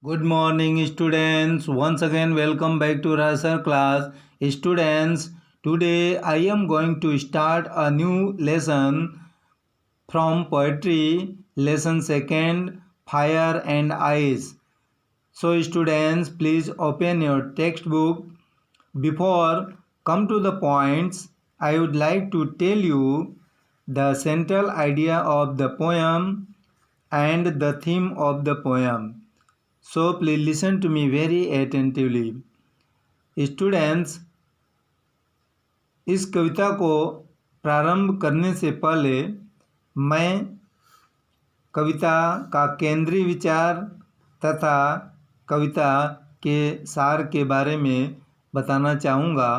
Good morning, students. Once again, welcome back to Rasar class. Students, today I am going to start a new lesson from poetry, lesson second, Fire and Ice. So, students, please open your textbook. Before come to the points, I would like to tell you the central idea of the poem and the theme of the poem. So please listen to me very attentively. Students, इस कविता को प्रारंभ करने से पहले मैं कविता का केंद्रीय विचार तथा कविता के सार के बारे में बताना चाहूँगा.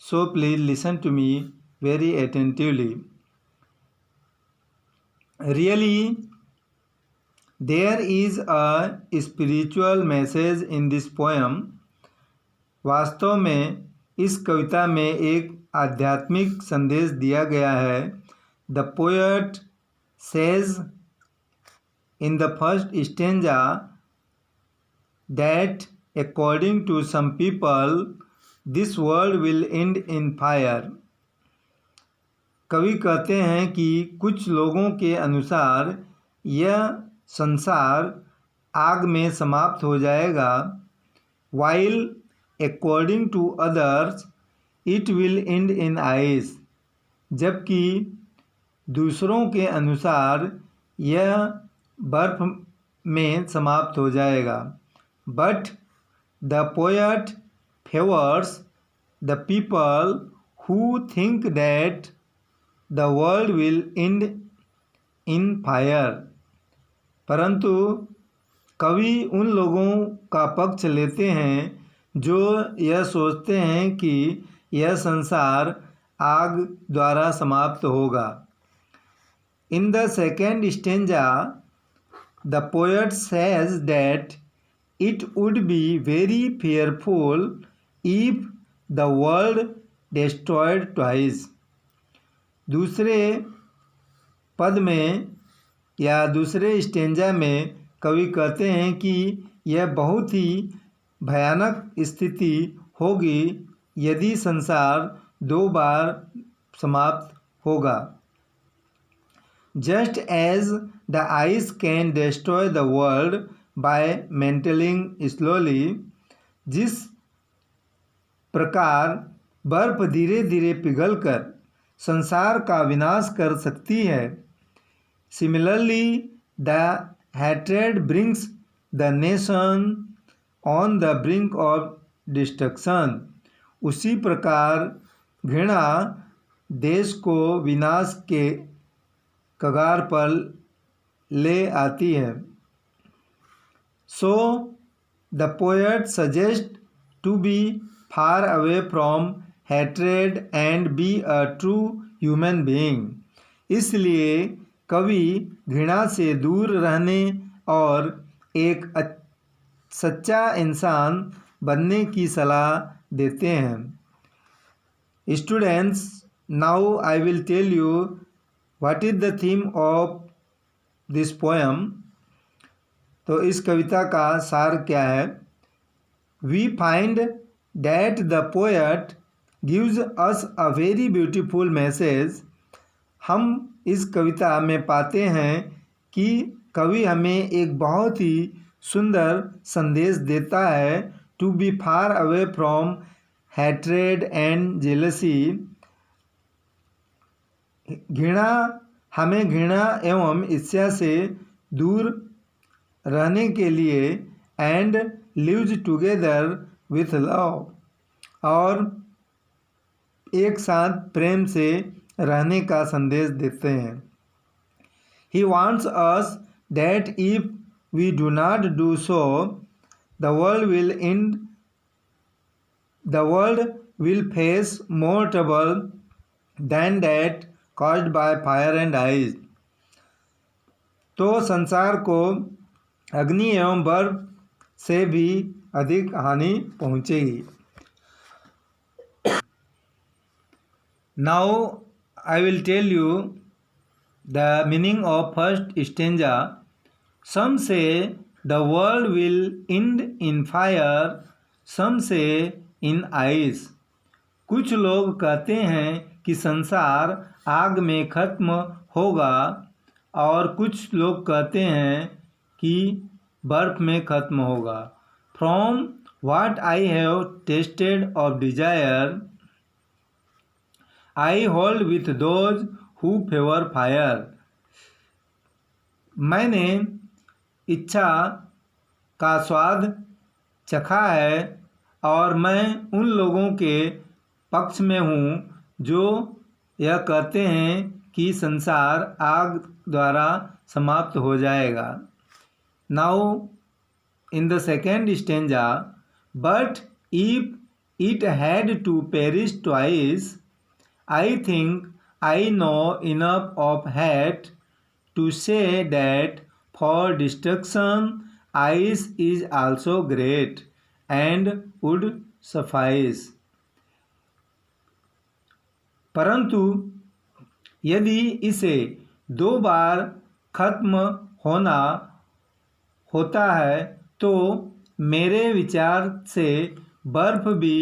So please listen to me very attentively. Really there is a spiritual message in this poem. वास्तव में इस कविता में एक आध्यात्मिक संदेश दिया गया है. The poet says in the first stanza that according to some people this world will end in fire. कवि कहते हैं कि कुछ लोगों के अनुसार यह संसार आग में समाप्त हो जाएगा. While according to others it will end in ice. जबकि दूसरों के अनुसार यह बर्फ में समाप्त हो जाएगा. But the poet favours the people who think that the world will end in fire. परंतु कवि उन लोगों का पक्ष लेते हैं जो यह सोचते हैं कि यह संसार आग द्वारा समाप्त होगा. इन the second stanza the poet says that it would be very fearful if the world destroyed twice. दूसरे पद में या दूसरे स्टेंजा में कवि कहते हैं कि यह बहुत ही भयानक स्थिति होगी यदि संसार दो बार समाप्त होगा. Just as the ice can destroy the world by melting slowly. जिस प्रकार बर्फ धीरे धीरे पिघलकर संसार का विनाश कर सकती है. Similarly the hatred brings the nation on the brink of destruction. उसी प्रकार घृणा देश को विनाश के कगार पर ले आती है. So the poet suggests to be far away from hatred and be a true human being. इसलिए कवि घृणा से दूर रहने और एक सच्चा इंसान बनने की सलाह देते हैं. Students, now I will tell you what is the theme of this poem. तो इस कविता का सार क्या है. We find that the poet gives us a very beautiful message. हम इस कविता में पाते हैं कि कवि हमें एक बहुत ही सुंदर संदेश देता है. To be far away from hatred and jealousy. घृणा हमें घृणा एवं ईर्ष्या से दूर रहने के लिए and lives together with love. और एक साथ प्रेम से रहने का संदेश देते हैं. He wants us that if we do not do so, the world will end. The world will face more trouble than that caused by fire and ice. तो संसार को अग्नि एवं बर्फ से भी अधिक हानि पहुँचेगी. Now I will tell you the meaning of first stanza. Some say the world will end in fire, some say in ice. कुछ लोग कहते हैं कि संसार आग में खत्म होगा और कुछ लोग कहते हैं कि बर्फ में खत्म होगा। From what I have tested of desire, I hold with those who favour fire. मैंने इच्छा का स्वाद चखा है और मैं उन लोगों के पक्ष में हूँ जो यह कहते हैं कि संसार आग द्वारा समाप्त हो जाएगा। Now in the second stanza, but if it had to perish twice, I think I know enough of hate to say that for destruction ice is also great and would suffice. परंतु यदि इसे 2 बार खत्म होना होता है तो मेरे विचार से बर्फ भी,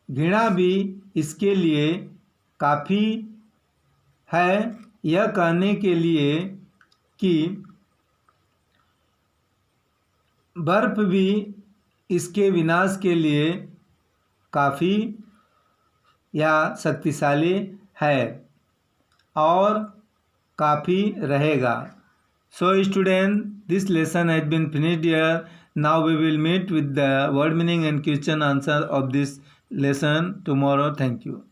घृणा भी इसके लिए काफ़ी है यह कहने के लिए कि बर्फ भी इसके विनाश के लिए काफ़ी या शक्तिशाली है और काफ़ी रहेगा। So student, this lesson has been finished here. Now we will meet with the word meaning and question answer of this lesson tomorrow. Thank you.